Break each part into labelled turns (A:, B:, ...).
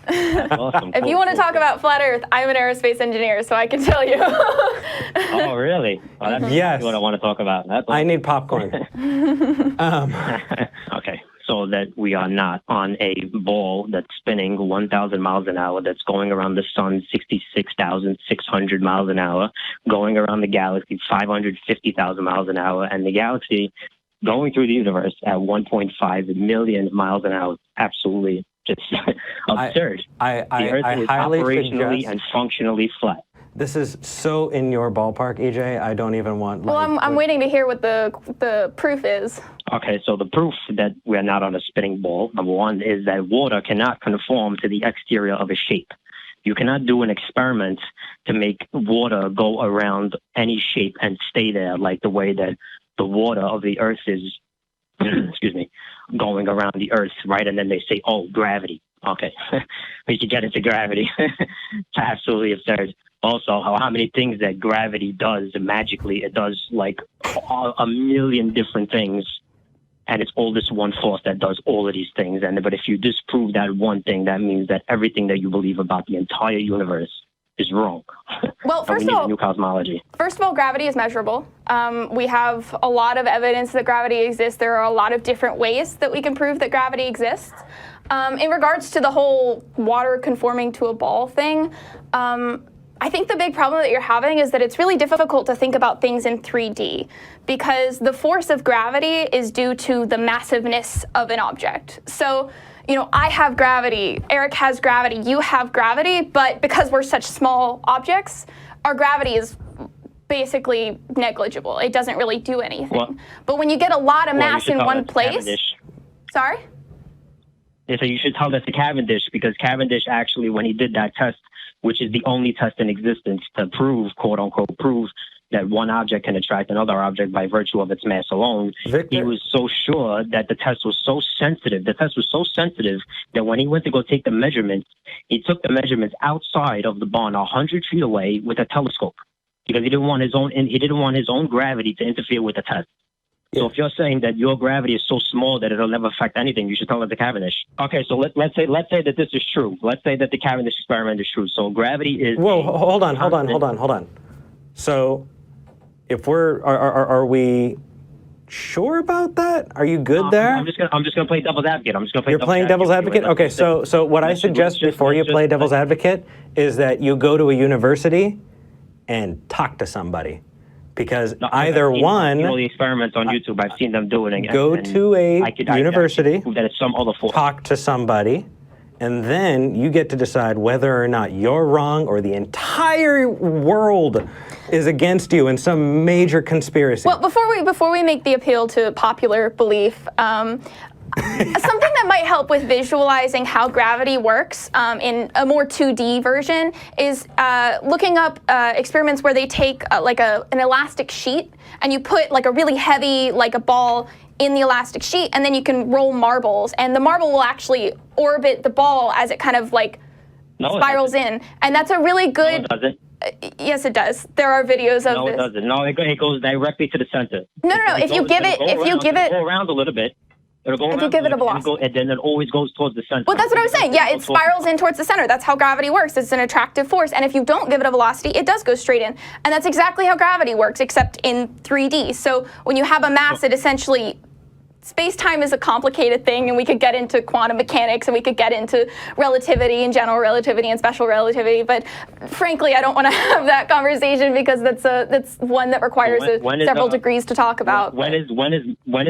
A: That's awesome.
B: If you want to talk about flat Earth, I'm an aerospace engineer, so I can tell you.
A: Oh, really? Well, that's
C: Yes.
A: what I want to talk about. That's
C: I need popcorn.
A: Okay, so that we are not on a ball that's spinning 1,000 miles an hour, that's going around the sun 66,600 miles an hour, going around the galaxy 550,000 miles an hour, and the galaxy going through the universe at 1.5 million miles an hour. Absolutely just absurd. The Earth is
C: highly
A: operationally
C: suggest
A: and functionally flat.
C: this is so in your ballpark, EJ. I don't even want.
B: Well, I'm waiting to hear what the proof is.
A: Okay, so the proof that we're not on a spinning ball, number one, is that water cannot conform to the exterior of a shape. You cannot do an experiment to make water go around any shape and stay there, like the way that the water of the Earth is, excuse me, going around the Earth, right? And then they say, oh, gravity. Okay, we could get into gravity. It's absolutely absurd. Also, how many things that gravity does magically, it does like a million different things. And it's all this one force that does all of these things. But if you disprove that one thing, that means that everything that you believe about the entire universe is wrong.
B: Well,
A: first of all, new cosmology.
B: First of all, gravity is measurable. We have a lot of evidence that gravity exists. There are a lot of different ways that we can prove that gravity exists. In regards to the whole water conforming to a ball thing, I think the big problem that you're having is that it's really difficult to think about things in 3D because the force of gravity is due to the massiveness of an object. So, you know, I have gravity, Eric has gravity, you have gravity, but because we're such small objects, our gravity is basically negligible. It doesn't really do anything.
A: Well,
B: but when you get a lot of mass in one place,
A: Cavendish.
B: Sorry?
A: Yeah, so you should tell that to Cavendish, because Cavendish actually, when he did that test, which is the only test in existence to prove, quote unquote, prove that one object can attract another object by virtue of its mass alone, he was so sure that the test was so sensitive. The test was so sensitive that when he went to go take the measurements, he took the measurements outside of the barn, 100 feet away, with a telescope, because he didn't want his own gravity to interfere with the test. So if you're saying that your gravity is so small that it'll never affect anything, you should tell it to Cavendish. Okay, so let's say that this is true. Let's say that the Cavendish experiment is true. So gravity is.
C: Whoa, hold on. So, if are we sure about that? Are you good there?
A: I'm just gonna play devil's advocate.
C: You're playing devil's advocate? Okay, so what I suggest before you play devil's advocate is that you go to a university and talk to somebody. Because either one,
A: all the experiments on YouTube, I've seen them do it.
C: Go to a university,
A: that it's some other force.
C: Talk to somebody, and then you get to decide whether or not you're wrong or the entire world is against you in some major conspiracy.
B: Well, before we make the appeal to popular belief, something that might help with visualizing how gravity works in a more 2D version is looking up experiments where they take an elastic sheet and you put like a really heavy, like a ball in the elastic sheet, and then you can roll marbles, and the marble will actually orbit the ball as it kind of like spirals in, and that's a really good.
A: No, it doesn't.
B: Yes, it does. There are videos of this.
A: No, it doesn't. No, it goes directly to the center.
B: No. If you give it,
A: go around a little bit. It'll go
B: if you give it a velocity.
A: And then it always goes towards the center.
B: Well, that's what I was saying. Yeah, it spirals in towards the center. That's how gravity works. It's an attractive force. And if you don't give it a velocity, it does go straight in. And that's exactly how gravity works, except in 3D. So when you have a mass, it essentially... Space-time is a complicated thing, and we could get into quantum mechanics, and we could get into relativity and general relativity and special relativity. But frankly, I don't want to have that conversation because that's one that requires several degrees to talk about.
A: When is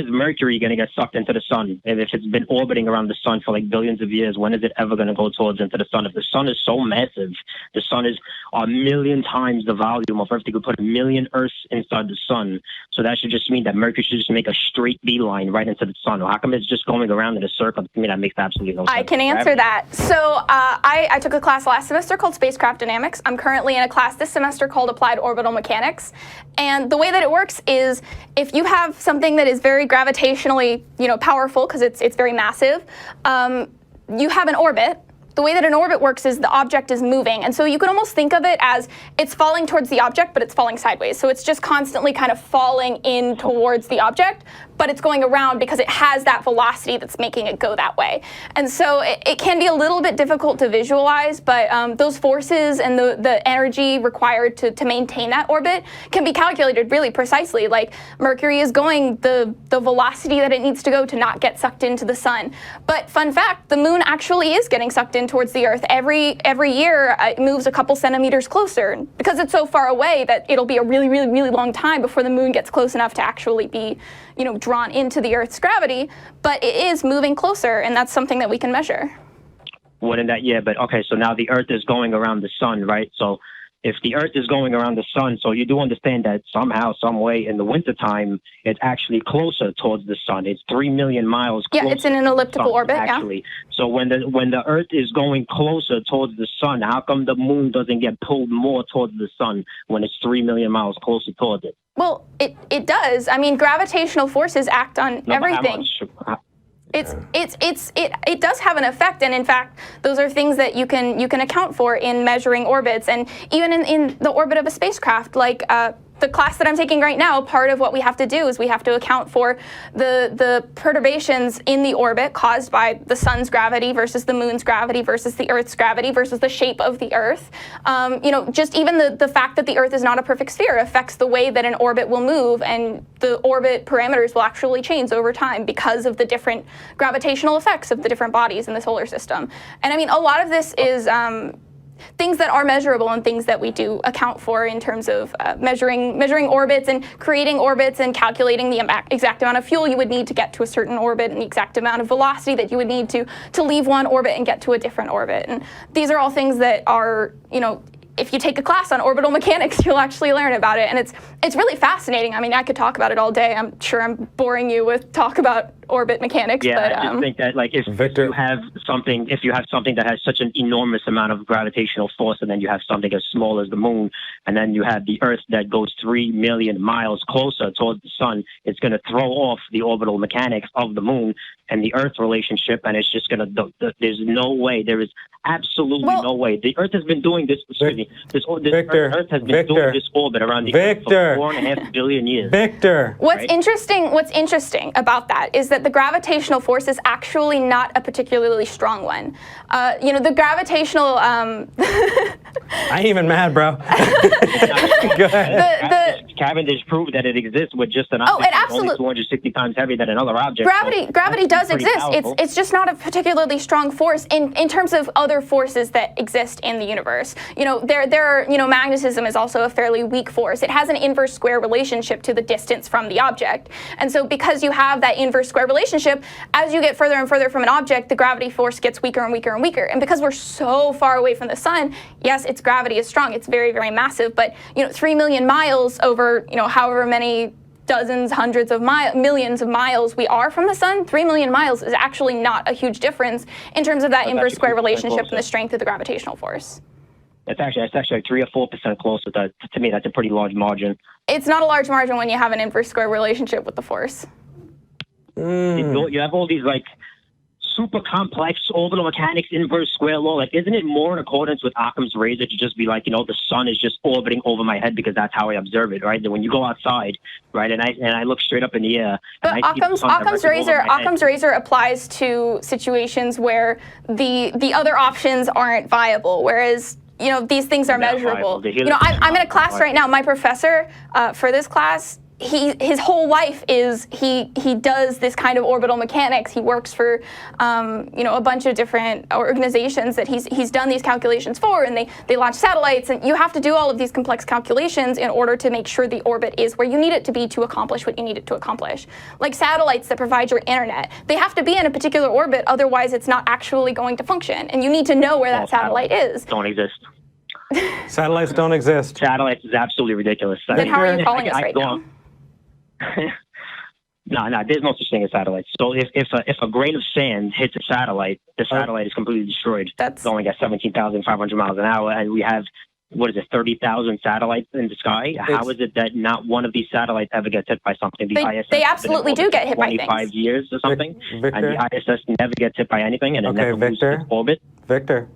A: Mercury going to get sucked into the sun? If it's been orbiting around the sun for like billions of years, when is it ever going to go towards into the sun? If the sun is so massive, the sun is a million times the volume of Earth. They could put a million Earths inside the sun. So that should just mean that Mercury should just make a straight beeline right into the sun. How come it's just going around in a circle? To me, that makes absolutely no sense.
B: I can answer that. So I took a class last semester called Spacecraft Dynamics. I'm currently in a class this semester called Applied Orbital Mechanics. And the way that it works is if you have something that is very gravitationally, powerful because it's very massive, you have an orbit. the way that an orbit works is the object is moving. And so you can almost think of it as it's falling towards the object, but it's falling sideways. So it's just constantly kind of falling in towards the object, but it's going around because it has that velocity that's making it go that way. And so it can be a little bit difficult to visualize, but those forces and the energy required to maintain that orbit can be calculated really precisely. Like Mercury is going the velocity that it needs to go to not get sucked into the sun. But fun fact, the moon actually is getting sucked in towards the Earth. Every year it moves a couple centimeters closer because it's so far away that it'll be a really, really, really long time before the moon gets close enough to actually be, drawn into the Earth's gravity. But it is moving closer, and that's something that we can measure.
A: Wouldn't that, yeah, but okay, so now the Earth is going around the sun, right? So if the Earth is going around the sun, so you do understand that somehow, some way in the wintertime, it's actually closer towards the sun. It's 3 million miles closer.
B: Yeah, it's in an elliptical orbit,
A: actually.
B: Yeah.
A: So when the Earth is going closer towards the sun, how come the moon doesn't get pulled more towards the sun when it's 3 million miles closer towards it?
B: Well, it does. I mean, gravitational forces act on everything. It does have an effect, and in fact, those are things that you can account for in measuring orbits, and even in the orbit of a spacecraft, like the class that I'm taking right now. Part of what we have to do is we have to account for the perturbations in the orbit caused by the sun's gravity versus the moon's gravity versus the Earth's gravity versus the shape of the Earth. Just even the fact that the Earth is not a perfect sphere affects the way that an orbit will move, and the orbit parameters will actually change over time because of the different gravitational effects of the different bodies in the solar system. And I mean, a lot of this is things that are measurable and things that we do account for in terms of measuring orbits and creating orbits and calculating the exact amount of fuel you would need to get to a certain orbit and the exact amount of velocity that you would need to leave one orbit and get to a different orbit. And these are all things that are, if you take a class on orbital mechanics, you'll actually learn about it. And it's really fascinating. I mean, I could talk about it all day. I'm sure I'm boring you with talk about orbit mechanics.
A: Yeah,
B: but,
A: I just think that if you have something that has such an enormous amount of gravitational force, and then you have something as small as the moon, and then you have the Earth that goes 3 million miles closer towards the sun, it's going to throw off the orbital mechanics of the moon and the Earth relationship, and it's just going to. There's no way. There is absolutely no way. The Earth has been doing this. Earth has been doing this orbit around the Earth for 4.5 billion years.
C: Victor,
B: what's interesting about that is that the gravitational force is actually not a particularly strong one. The gravitational. I
C: ain't even mad, bro. Go ahead.
A: Cavendish proved that it exists with just an object that's only 260 times heavier than another object.
B: Gravity does exist. It's just not a particularly strong force in terms of other forces that exist in the universe. Magnetism is also a fairly weak force. It has an inverse square relationship to the distance from the object. And so because you have that inverse square relationship, as you get further and further from an object, the gravity force gets weaker and weaker and weaker. And because we're so far away from the sun, yes, its gravity is strong. It's very, very massive. But 3 million miles over however many dozens, hundreds of millions of miles we are from the sun, 3 million miles is actually not a huge difference in terms of that inverse square relationship and the strength of the gravitational force.
A: It's actually like 3 or 4% closer. To me, that's a pretty large margin.
B: It's not a large margin when you have an inverse square relationship with the force.
A: You have all these super complex orbital mechanics, inverse square law. Isn't it more in accordance with Occam's razor to just be the sun is just orbiting over my head because that's how I observe it, right? Then when you go outside, right, and I look straight up in the air.
B: But Occam's razor applies to situations where the other options aren't viable, whereas these things are measurable. I'm in a class right now. My professor for this class, his whole life is he does this kind of orbital mechanics. He works for a bunch of different organizations that he's done these calculations for, and they launch satellites, and you have to do all of these complex calculations in order to make sure the orbit is where you need it to be to accomplish what you need it to accomplish. Like satellites that provide your internet, they have to be in a particular orbit, otherwise it's not actually going to function, and you need to know where that satellite is.
A: Don't exist.
C: Satellites don't exist.
A: Satellites is absolutely ridiculous.
B: Then how are you calling us right now?
A: No, there's no such thing as satellites. So if a grain of sand hits a satellite, the satellite is completely destroyed. It's going at 17,500 miles an hour, and we have 30,000 satellites in the sky. How is it that not one of these satellites ever gets hit by something?
B: They absolutely do get hit by things.
A: 25 years or something,
C: Victor?
A: and the ISS never gets hit by anything, and it never moves its orbit.
C: Victor,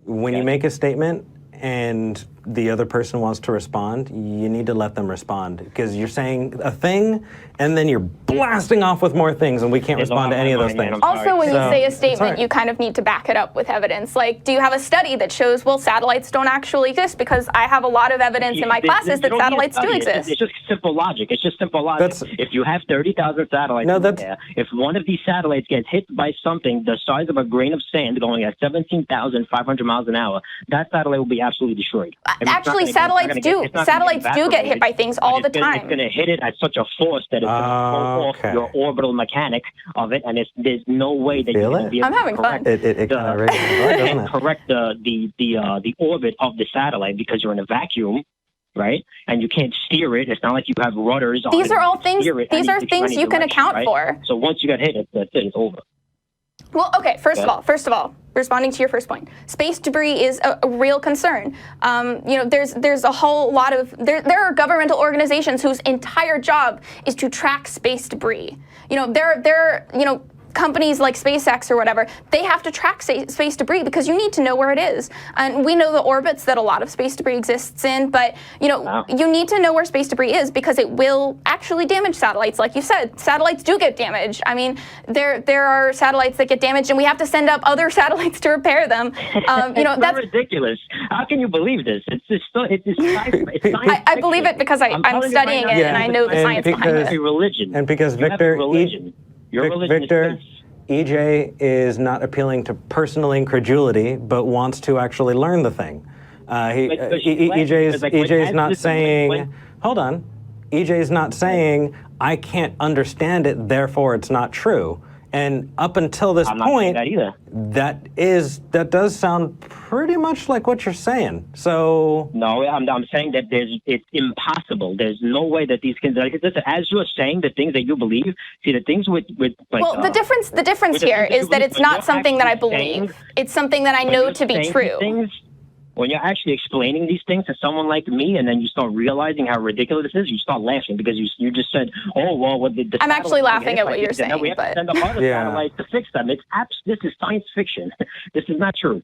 C: when you make a statement and the other person wants to respond, you need to let them respond, because you're saying a thing and then you're blasting off with more things, and we can't respond to any of those things.
B: Also, when you say a statement, you kind of need to back it up with evidence. Like, do you have a study that shows, well, satellites don't actually exist? Because I have a lot of evidence in my classes that satellites do exist.
A: It's just simple logic. It's just simple logic. If you have 30,000 satellites there, if one of these satellites gets hit by something the size of a grain of sand going at 17,500 miles an hour, that satellite will be absolutely destroyed.
B: Actually, satellites do get hit by things all the time.
A: It's going to hit it at such a force that it's going to pull off your orbital mechanic of it, and there's no way that you're going to be able to correct the orbit of the satellite, because you're in a vacuum, right? And you can't steer it. It's not like you have rudders.
B: These are all things. These are things you can account for.
A: So once you get hit, that's it. It's over.
B: Well, okay. First of all, responding to your first point, space debris is a real concern. There's a whole lot of there are governmental organizations whose entire job is to track space debris. Companies like SpaceX or whatever, they have to track space debris because you need to know where it is. And we know the orbits that a lot of space debris exists in, but you need to know where space debris is, because it will actually damage satellites. Like you said, satellites do get damaged. I mean, there are satellites that get damaged, and we have to send up other satellites to repair them.
A: That's ridiculous. How can you believe this? It's science.
B: I believe it because I'm studying it and I know the science behind it.
A: Religion.
C: And because Victor,
A: Victor,
C: EJ is not appealing to personal incredulity, but wants to actually learn the thing. EJ is not saying, hold on, EJ is not saying, I can't understand it, therefore it's not true. And up until this point, that does sound pretty much like what you're saying. So
A: no, I'm saying that it's impossible. There's no way that these can. As you're saying the things that you believe, see the things with
B: the difference here is that it's not something that I believe. It's something that I know to be true.
A: When you're actually explaining these things to someone like me, and then you start realizing how ridiculous it is, you start laughing, because you just said, "Oh well, what the
B: I'm actually laughing at what you're saying."
A: We have to send up other satellites to fix them. This is science fiction. This is not true.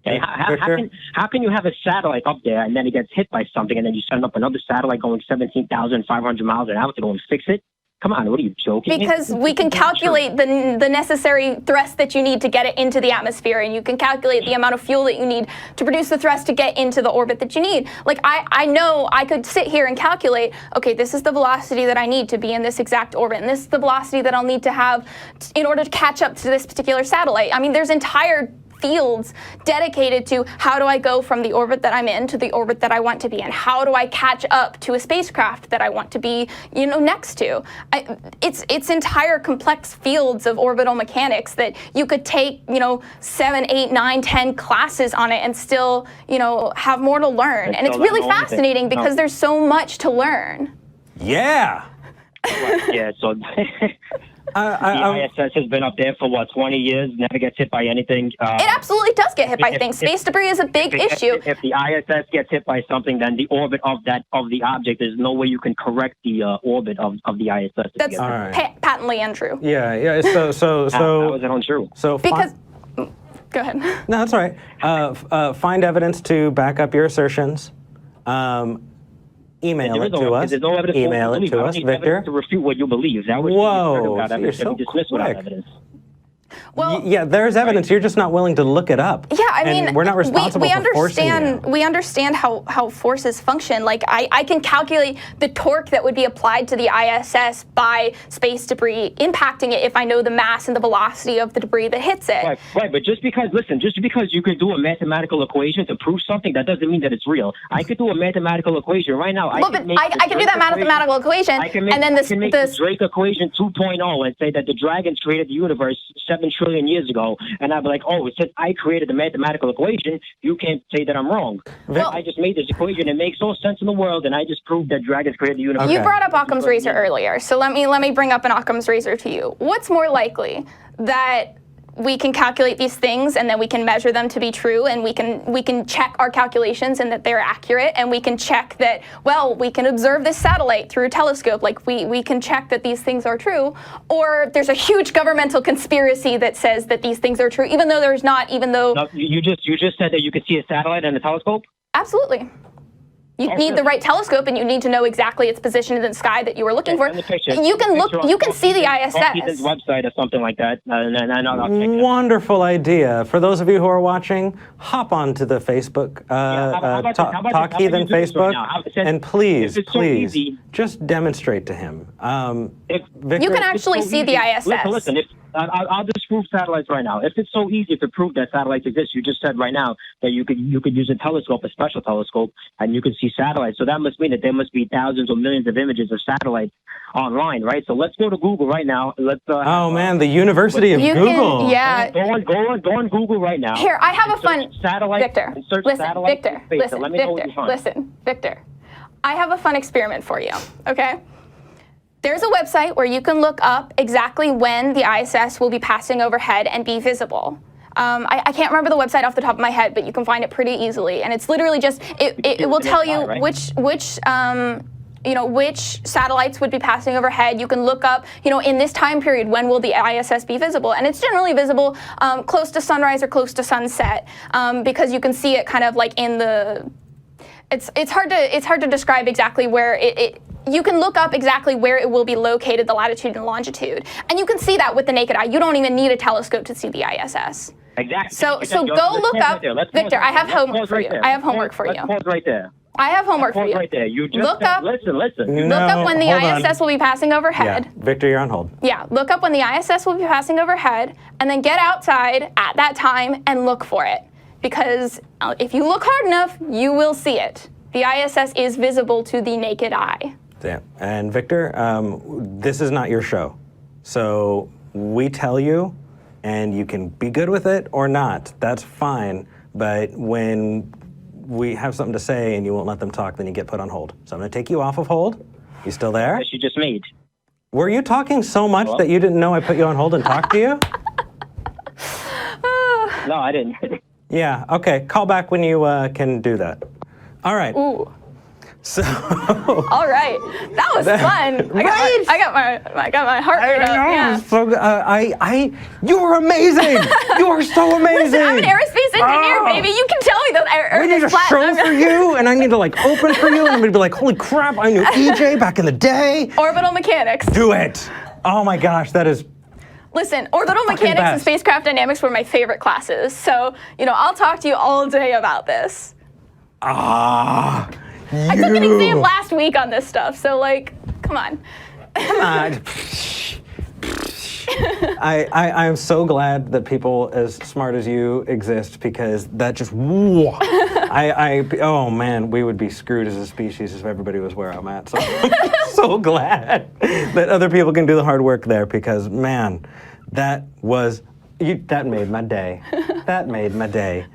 A: Okay? How can you have a satellite up there and then it gets hit by something, and then you send up another satellite going 17,500 miles an hour to go and fix it? Come on, what are you joking?
B: Because we can calculate the necessary thrust that you need to get it into the atmosphere, and you can calculate the amount of fuel that you need to produce the thrust to get into the orbit that you need. Like, I know I could sit here and calculate, okay, this is the velocity that I need to be in this exact orbit, and this is the velocity that I'll need to have in order to catch up to this particular satellite. I mean, there's entire fields dedicated to how do I go from the orbit that I'm in to the orbit that I want to be in? How do I catch up to a spacecraft that I want to be, next to? It's entire complex fields of orbital mechanics that you could take, 7, 8, 9, 10 classes on it and still, have more to learn. And it's really fascinating because there's so much to learn.
C: Yeah.
A: Yeah, so the ISS has been up there for 20 years, never gets hit by anything.
B: It absolutely does get hit by things. Space debris is a big issue.
A: If the ISS gets hit by something, then the orbit of the object, there's no way you can correct the orbit of the ISS.
B: That's patently untrue.
C: Yeah. So
A: how is it untrue?
B: Because go ahead.
C: No, that's all right. Find evidence to back up your assertions. Email it to us. Email it to us, Victor.
A: To refute what you believe. That was
C: you're so quick.
A: Without evidence.
B: Well,
C: yeah, there's evidence. You're just not willing to look it up.
B: Yeah, I mean,
C: we're not responsible for forcing you.
B: We understand how forces function. Like, I can calculate the torque that would be applied to the ISS by space debris impacting it if I know the mass and the velocity of the debris that hits it.
A: Right. But just because you can do a mathematical equation to prove something, that doesn't mean that it's real. I could do a mathematical equation right now.
B: I can do that mathematical equation, and then
A: I can make the Drake equation 2.0 and say that the dragons created the universe 7 trillion years ago, and I'd be like, oh, since I created the mathematical equation, you can't say that I'm wrong. Well, I just made this equation. It makes all sense in the world, and I just proved that dragons created the universe.
B: You brought up Occam's razor earlier, so let me bring up an Occam's razor to you. What's more likely, that we can calculate these things, and then we can measure them to be true, and we can check our calculations and that they're accurate, and we can check that, well, we can observe this satellite through a telescope, like we can check that these things are true, or there's a huge governmental conspiracy that says that these things are true, even though there's not, even though...
A: No, you just said that you could see a satellite and a telescope?
B: Absolutely. You need the right telescope, and you need to know exactly its position in the sky that you were looking for. You can look. You can see the ISS.
A: Heathen's website or something like that.
C: Wonderful idea. For those of you who are watching, hop onto the Facebook, Talk Heathen Facebook, and please, just demonstrate to him.
B: Victor, you can actually see the ISS.
A: Listen, I'll just prove satellites right now. If it's so easy to prove that satellites exist, you just said right now that you could use a telescope, a special telescope, and you can see satellites. So that must mean that there must be thousands or millions of images of satellites online, right? So let's go to Google right now. Let's.
C: Man, the University of Google.
A: Go on Google right now.
B: Here, I have a fun
A: satellite.
B: Victor,
A: search
B: listen,
A: satellite
B: Victor,
A: space.
B: listen,
A: Let me know what you find.
B: Listen, Victor. I have a fun experiment for you. Okay. There's a website where you can look up exactly when the ISS will be passing overhead and be visible. I can't remember the website off the top of my head, but you can find it pretty easily. And it's literally just, it will tell you which satellites would be passing overhead. You can look up, in this time period, when will the ISS be visible? And it's generally visible close to sunrise or close to sunset, because you can see it kind of like in the, it's hard to describe exactly where you can look up exactly where it will be located, the latitude and longitude. And you can see that with the naked eye. You don't even need a telescope to see the ISS.
A: Exactly.
B: So go look up, Victor, I have homework for you. I have homework for you.
A: Let's pause right there.
B: I have homework for you.
A: Right there. You just
B: look up.
A: Listen.
B: Look up when the ISS will be passing overhead.
C: Yeah. Victor, you're on hold.
B: Yeah. Look up when the ISS will be passing overhead, and then get outside at that time and look for it. Because if you look hard enough, you will see it. The ISS is visible to the naked eye.
C: Yeah. And Victor, this is not your show. So we tell you, and you can be good with it or not. That's fine. But when we have something to say and you won't let them talk, then you get put on hold. So I'm going to take you off of hold. You still there?
A: Yes, you just made.
C: Were you talking so much that you didn't know I put you on hold and talked to you?
A: No, I didn't.
C: Yeah. Okay. Call back when you can do that. All right.
B: Ooh.
C: So.
B: All right, that was fun. I got my heart rate up. Yeah.
C: So you are amazing. You are so amazing.
B: Listen, I'm an aerospace engineer, baby. You can tell me that
C: I need a show for you, and I need to open for you, and I'm gonna be like, holy crap, I knew EJ back in the day.
B: Orbital mechanics.
C: Do it. Oh my gosh, that is.
B: Listen, orbital mechanics and spacecraft dynamics were my favorite classes. So I'll talk to you all day about this. I took an exam last week on this stuff, so come on.
C: Come on. I'm so glad that people as smart as you exist, because that just, oh man, we would be screwed as a species if everybody was where I'm at. So I'm so glad that other people can do the hard work there, because man, that made my day. That made my day.